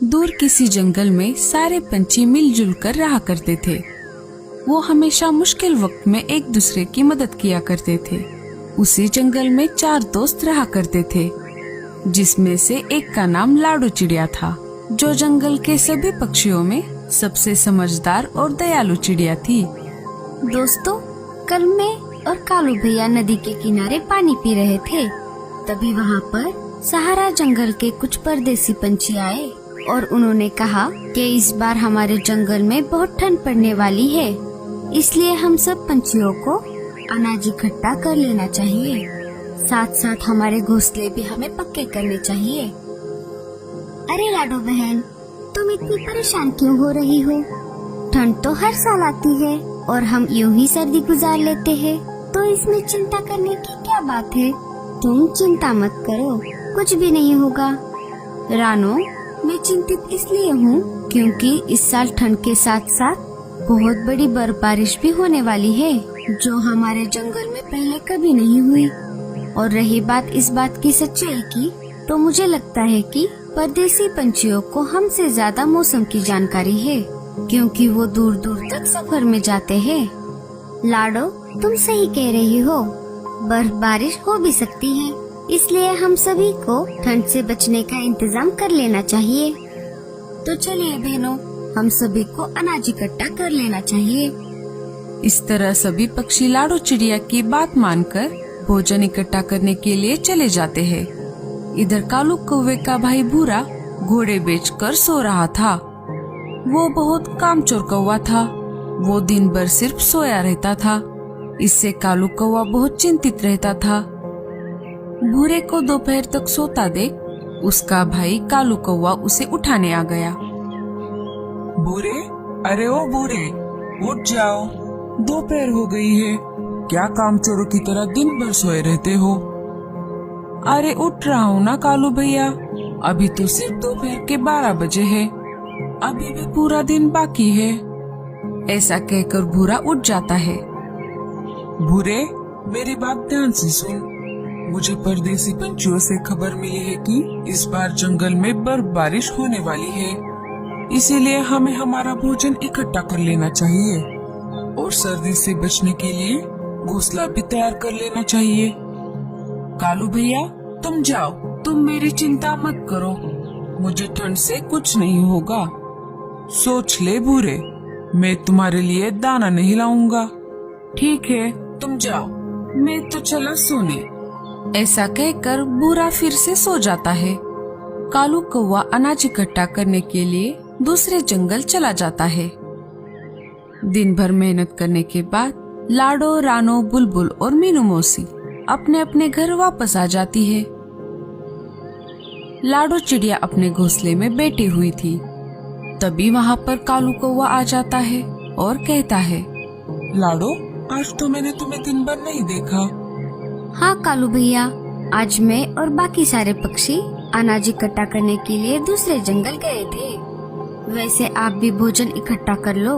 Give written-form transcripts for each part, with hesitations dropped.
दूर किसी जंगल में सारे पंछी मिलजुल कर रहा करते थे। वो हमेशा मुश्किल वक्त में एक दूसरे की मदद किया करते थे। उसी जंगल में 4 दोस्त रहा करते थे, जिसमें से एक का नाम लाडो चिड़िया था, जो जंगल के सभी पक्षियों में सबसे समझदार और दयालु चिड़िया थी। दोस्तों, कल मैं और कालू भैया नदी के किनारे पानी पी रहे थे। तभी वहाँ पर सहारा जंगल के कुछ परदेसी पंछी आए और उन्होंने कहा कि इस बार हमारे जंगल में बहुत ठंड पड़ने वाली है, इसलिए हम सब पंछियों को अनाज इकट्ठा कर लेना चाहिए। साथ साथ हमारे घोंसले भी हमें पक्के करने चाहिए। अरे लाडो बहन, तुम इतनी परेशान क्यों हो रही हो? ठंड तो हर साल आती है और हम यूं ही सर्दी गुजार लेते हैं, तो इसमें चिंता करने की क्या बात है? तुम चिंता मत करो, कुछ भी नहीं होगा। रानो, मैं चिंतित इसलिए हूँ क्योंकि इस साल ठंड के साथ साथ बहुत बड़ी बर्फबारिश भी होने वाली है, जो हमारे जंगल में पहले कभी नहीं हुई। और रही बात इस बात की सच्चाई की, तो मुझे लगता है कि परदेसी पंछियों को हमसे ज्यादा मौसम की जानकारी है, क्योंकि वो दूर दूर तक सफर में जाते हैं। लाडो, तुम सही कह रही हो, बर्फबारिश हो भी सकती है, इसलिए हम सभी को ठंड से बचने का इंतजाम कर लेना चाहिए। तो चलिए बहनों, हम सभी को अनाज इकट्ठा कर लेना चाहिए। इस तरह सभी पक्षी लाडो चिड़िया की बात मानकर भोजन इकट्ठा करने के लिए चले जाते हैं। इधर कालू कौवे का भाई भूरा घोड़े बेचकर सो रहा था। वो बहुत कामचोर कौवा था। वो दिन भर सिर्फ सोया रहता था। इससे कालू कौवा बहुत चिंतित रहता था। भूरे को दोपहर तक सोता देख उसका भाई कालू कौवा उसे उठाने आ गया। भूरे, अरे ओ भूरे, उठ जाओ, दोपहर हो गई है। क्या कामचोरों की तरह दिन भर सोए रहते हो? अरे उठ रहा हूँ ना कालू भैया, अभी तो सिर्फ दोपहर के 12 बजे है, अभी भी पूरा दिन बाकी है। ऐसा कहकर भूरा उठ जाता है। भूरे, मेरी बात ध्यान से सुन। मुझे परदेसी पंछियों से खबर मिली है कि इस बार जंगल में बर्फबारिश होने वाली है, इसीलिए हमें हमारा भोजन इकट्ठा कर लेना चाहिए और सर्दी से बचने के लिए घोंसला भी तैयार कर लेना चाहिए। कालू भैया, तुम जाओ, तुम मेरी चिंता मत करो, मुझे ठंड से कुछ नहीं होगा। सोच ले भूरे, मैं तुम्हारे लिए दाना नहीं लाऊंगा। ठीक है, तुम जाओ, मैं तो चला सोने। ऐसा कहकर भूरा फिर से सो जाता है। कालू कौवा अनाज इकट्ठा करने के लिए दूसरे जंगल चला जाता है। दिन भर मेहनत करने के बाद लाडो, रानो, बुलबुल और मीनू मौसी अपने अपने घर वापस आ जाती है। लाडो चिड़िया अपने घोंसले में बैठी हुई थी। तभी वहाँ पर कालू कौवा आ जाता है और कहता है, लाडो, आज तो मैंने तुम्हें दिन भर नहीं देखा। हाँ कालू भैया, आज मैं और बाकी सारे पक्षी अनाज इकट्ठा करने के लिए दूसरे जंगल गए थे। वैसे आप भी भोजन इकट्ठा कर लो,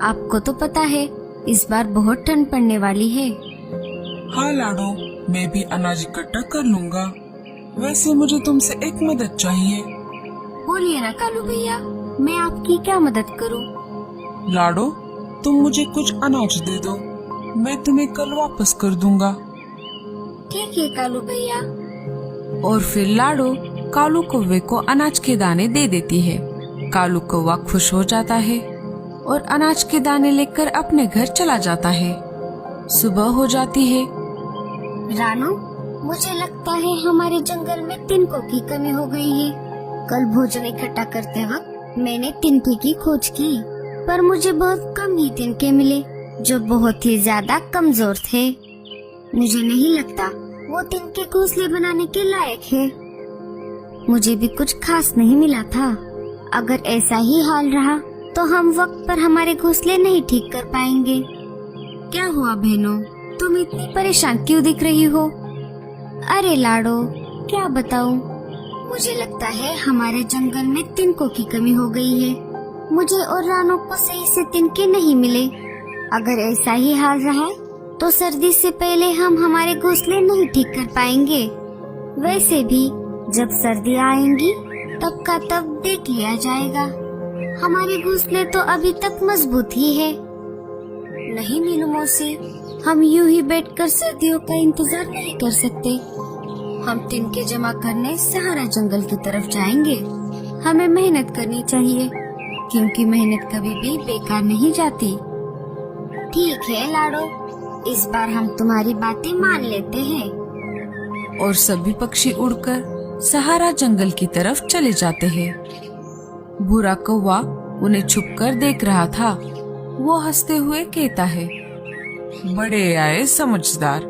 आपको तो पता है इस बार बहुत ठंड पड़ने वाली है। हाँ लाडो, मैं भी अनाज इकट्ठा कर लूँगा। वैसे मुझे तुमसे एक मदद चाहिए। बोलिए ना कालू भैया, मैं आपकी क्या मदद करूँ? लाडो, तुम मुझे कुछ अनाज दे दो, मैं तुम्हें कल वापस कर दूंगा। ठीक है कालू भैया। और फिर लाडो कालू कौवे को अनाज के दाने दे देती है। कालू कौवा खुश हो जाता है और अनाज के दाने लेकर अपने घर चला जाता है। सुबह हो जाती है। रानो, मुझे लगता है हमारे जंगल में तिनकों की कमी हो गई है। कल भोजन इकट्ठा करते वक्त मैंने तिनके की खोज की, पर मुझे बहुत कम ही तिनके मिले, जो बहुत ही ज्यादा कमजोर थे। मुझे नहीं लगता वो तिनके घोंसले बनाने के लायक है। मुझे भी कुछ खास नहीं मिला था। अगर ऐसा ही हाल रहा तो हम वक्त पर हमारे घोंसले नहीं ठीक कर पाएंगे। क्या हुआ बहनों, तुम इतनी परेशान क्यों दिख रही हो? अरे लाडो, क्या बताऊं, मुझे लगता है हमारे जंगल में तिनकों की कमी हो गई है। मुझे और रानो को सही से तिनके नहीं मिले। अगर ऐसा ही हाल रहा तो सर्दी से पहले हम हमारे घोंसले नहीं ठीक कर पाएंगे। वैसे भी जब सर्दी आएंगी तब का तब देख लिया जाएगा। हमारे घोंसले तो अभी तक मजबूत ही है। नहीं मीनू मौसी, हम यूं ही बैठकर सर्दियों का इंतजार नहीं कर सकते। हम तिनके जमा करने सहारा जंगल की तरफ जाएंगे। हमें मेहनत करनी चाहिए, क्योंकि मेहनत कभी भी बेकार नहीं जाती। ठीक है लाडो, इस बार हम तुम्हारी बातें मान लेते हैं। और सभी पक्षी उड़कर सहारा जंगल की तरफ चले जाते हैं। भूरा कौवा उन्हें छुपकर देख रहा था। वो हंसते हुए कहता है, बड़े आए समझदार,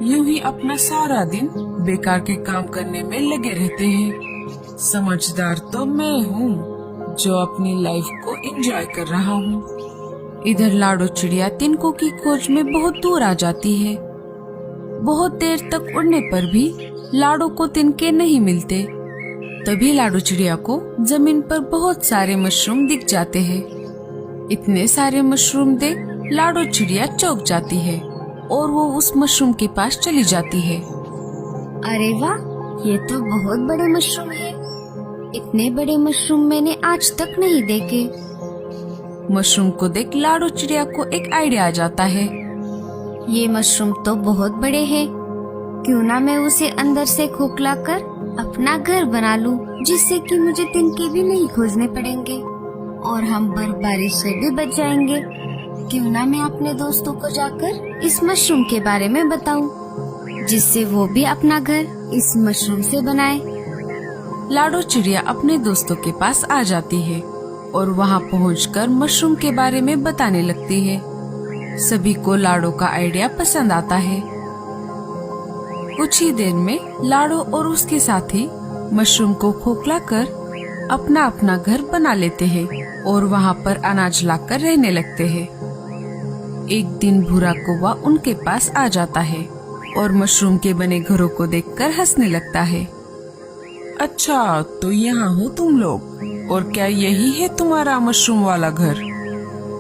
यूं ही अपना सारा दिन बेकार के काम करने में लगे रहते हैं। समझदार तो मैं हूँ, जो अपनी लाइफ को एंजॉय कर रहा हूँ। इधर लाडो चिड़िया तिनकों की खोज में बहुत दूर आ जाती है। बहुत देर तक उड़ने पर भी लाडो को तिनके नहीं मिलते। तभी लाडो चिड़िया को जमीन पर बहुत सारे मशरूम दिख जाते हैं। इतने सारे मशरूम देख लाडो चिड़िया चौंक जाती है और वो उस मशरूम के पास चली जाती है। अरे वाह, ये तो बहुत बड़े मशरूम है। इतने बड़े मशरूम मैंने आज तक नहीं देखे। मशरूम को देख लाडो चिड़िया को एक आइडिया आ जाता है। ये मशरूम तो बहुत बड़े हैं। क्यों ना मैं उसे अंदर से खोखला कर अपना घर बना लूं, जिससे कि मुझे तिनके भी नहीं खोजने पड़ेंगे और हम बर्फबारी से भी बच जाएंगे। क्यों ना मैं अपने दोस्तों को जाकर इस मशरूम के बारे में बताऊं, जिससे वो भी अपना घर इस मशरूम से बनाए। लाडो चिड़िया अपने दोस्तों के पास आ जाती है और वहाँ पहुंचकर मशरूम के बारे में बताने लगती है। सभी को लाडो का आइडिया पसंद आता है। कुछ ही देर में लाडो और उसके साथी मशरूम को खोखला कर अपना अपना घर बना लेते हैं और वहाँ पर अनाज लाकर रहने लगते हैं। एक दिन भूरा कौवा उनके पास आ जाता है और मशरूम के बने घरों को देखकर हंसने लगता है। अच्छा, तो यहाँ हो तुम लोग, और क्या यही है तुम्हारा मशरूम वाला घर?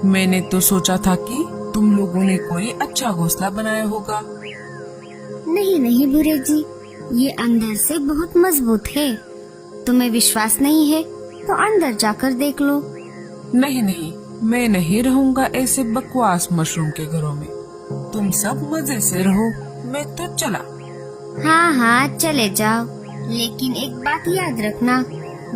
मैंने तो सोचा था कि तुम लोगों ने कोई अच्छा घोंसला बनाया होगा। नहीं नहीं भूरे जी, ये अंदर से बहुत मजबूत है। तुम्हें विश्वास नहीं है तो अंदर जाकर देख लो। नहीं नहीं, मैं नहीं रहूंगा ऐसे बकवास मशरूम के घरों में। तुम सब मजे से रहो, मैं तो चला। हाँ हाँ चले जाओ, लेकिन एक बात याद रखना,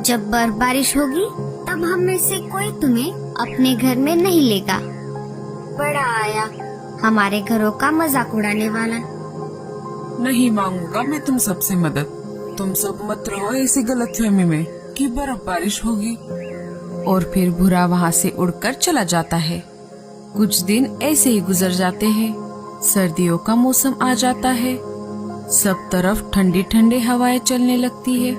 जब बारिश होगी तब हम में से कोई तुम्हें अपने घर में नहीं लेगा। बड़ा आया हमारे घरों का मजाक उड़ाने वाला। नहीं मांगूंगा मैं तुम सबसे मदद। तुम सब मत रहो ऐसी गलतफहमी में कि बारिश होगी। और फिर भूरा वहाँ से उड़कर चला जाता है। कुछ दिन ऐसे ही गुजर जाते हैं। सर्दियों का मौसम आ जाता है। सब तरफ ठंडी ठंडी हवाएं चलने लगती है।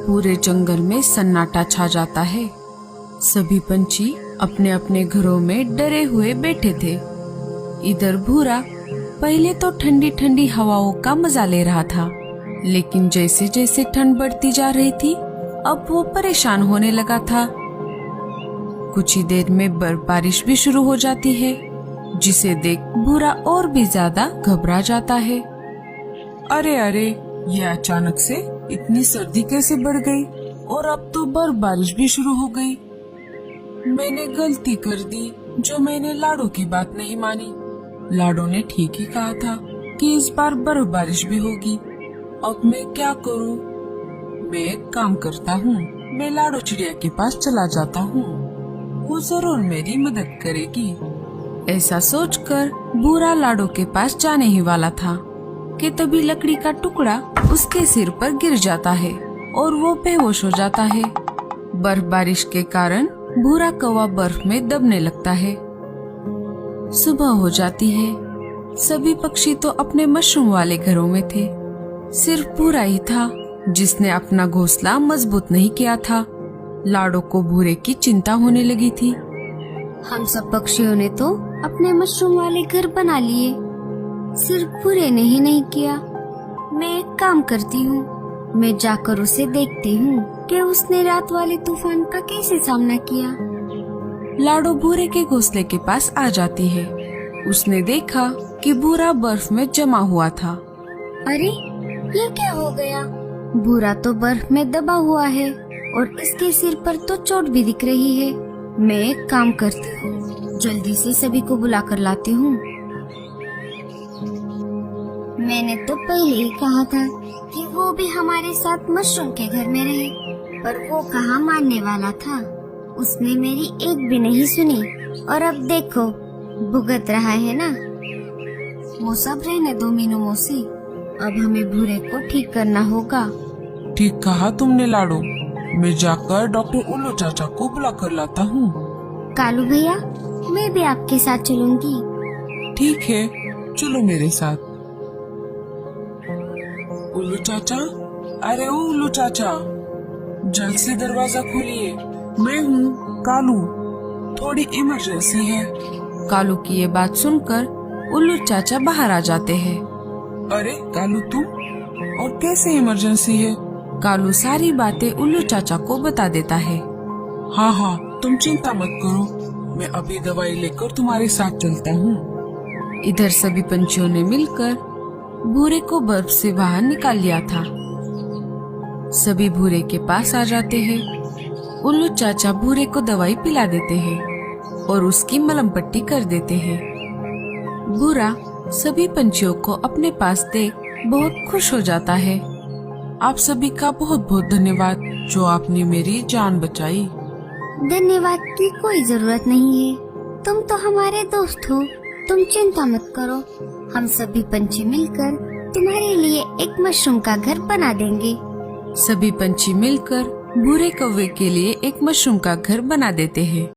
पूरे जंगल में सन्नाटा छा जाता है। सभी पंछी अपने अपने घरों में डरे हुए बैठे थे। इधर भूरा पहले तो ठंडी ठंडी हवाओं का मजा ले रहा था, लेकिन जैसे जैसे ठंड बढ़ती जा रही थी अब वो परेशान होने लगा था। कुछ ही देर में बर्फबारिश भी शुरू हो जाती है, जिसे देख भूरा और भी ज्यादा घबरा जाता है। अरे अरे, ये अचानक से इतनी सर्दी कैसे बढ़ गई और अब तो बर्फबारिश भी शुरू हो गई। मैंने गलती कर दी जो मैंने लाडो की बात नहीं मानी। लाडो ने ठीक ही कहा था कि इस बार बर्फबारिश भी होगी। अब मैं क्या करूं? मैं एक काम करता हूँ, मैं लाडो चिड़िया के पास चला जाता हूँ, वो जरूर मेरी मदद करेगी। ऐसा सोचकर भूरा लाडो के पास जाने ही वाला था कि तभी लकड़ी का टुकड़ा उसके सिर पर गिर जाता है और वो बेहोश हो जाता है। बर्फबारिश के कारण भूरा कौवा बर्फ में दबने लगता है। सुबह हो जाती है। सभी पक्षी तो अपने मशरूम वाले घरों में थे। सिर्फ भूरा ही था जिसने अपना घोंसला मजबूत नहीं किया था। लाडो को भूरे की चिंता होने लगी थी। हम सब पक्षियों ने तो अपने मशरूम वाले घर बना लिए, सिर्फ भूरे ने ही नहीं किया। मैं एक काम करती हूँ, मैं जाकर उसे देखती हूँ कि उसने रात वाले तूफान का कैसे सामना किया। लाडो भूरे के घोंसले के पास आ जाती है। उसने देखा कि भूरा बर्फ में जमा हुआ था। अरे ये क्या हो गया? भूरा तो बर्फ में दबा हुआ है और इसके सिर पर तो चोट भी दिख रही है। मैं एक काम करती हूँ, जल्दी से सभी को बुला कर लाती हूँ। मैंने तो पहले ही कहा था कि वो भी हमारे साथ मशरूम के घर में रहे, पर वो कहाँ मानने वाला था। उसने मेरी एक भी नहीं सुनी और अब देखो भुगत रहा है ना। वो सब रहने दो मीनू मौसी, अब हमें भूरे को ठीक करना होगा। ठीक कहा तुमने लाडो, मैं जाकर डॉक्टर उल्लू चाचा को बुला कर लाता हूँ। कालू भैया, मैं भी आपके साथ चलूंगी। ठीक है, चलो मेरे साथ। उल्लू चाचा, अरे ओ उल्लू चाचा, जल्द से दरवाजा खोलिए। मैं हूँ कालू, थोड़ी इमरजेंसी है। कालू की ये बात सुनकर उल्लू चाचा बाहर आ जाते हैं। अरे कालू तुम, और कैसे इमरजेंसी है? कालू सारी बातें उल्लू चाचा को बता देता है। हाँ हाँ, तुम चिंता मत करो, मैं अभी दवाई लेकर तुम्हारे साथ चलता हूँ। इधर सभी पंछियों ने मिलकर भूरे को बर्फ से बाहर निकाल लिया था। सभी भूरे के पास आ जाते हैं। उल्लू चाचा भूरे को दवाई पिला देते हैं और उसकी मलहम पट्टी कर देते हैं। भूरा सभी पंछियों को अपने पास देख बहुत खुश हो जाता है। आप सभी का बहुत बहुत धन्यवाद जो आपने मेरी जान बचाई। धन्यवाद की कोई जरूरत नहीं है, तुम तो हमारे दोस्त हो। तुम चिंता मत करो, हम सभी पंछी मिलकर तुम्हारे लिए एक मशरूम का घर बना देंगे। सभी पंछी मिलकर भूरे कौवे के लिए एक मशरूम का घर बना देते हैं।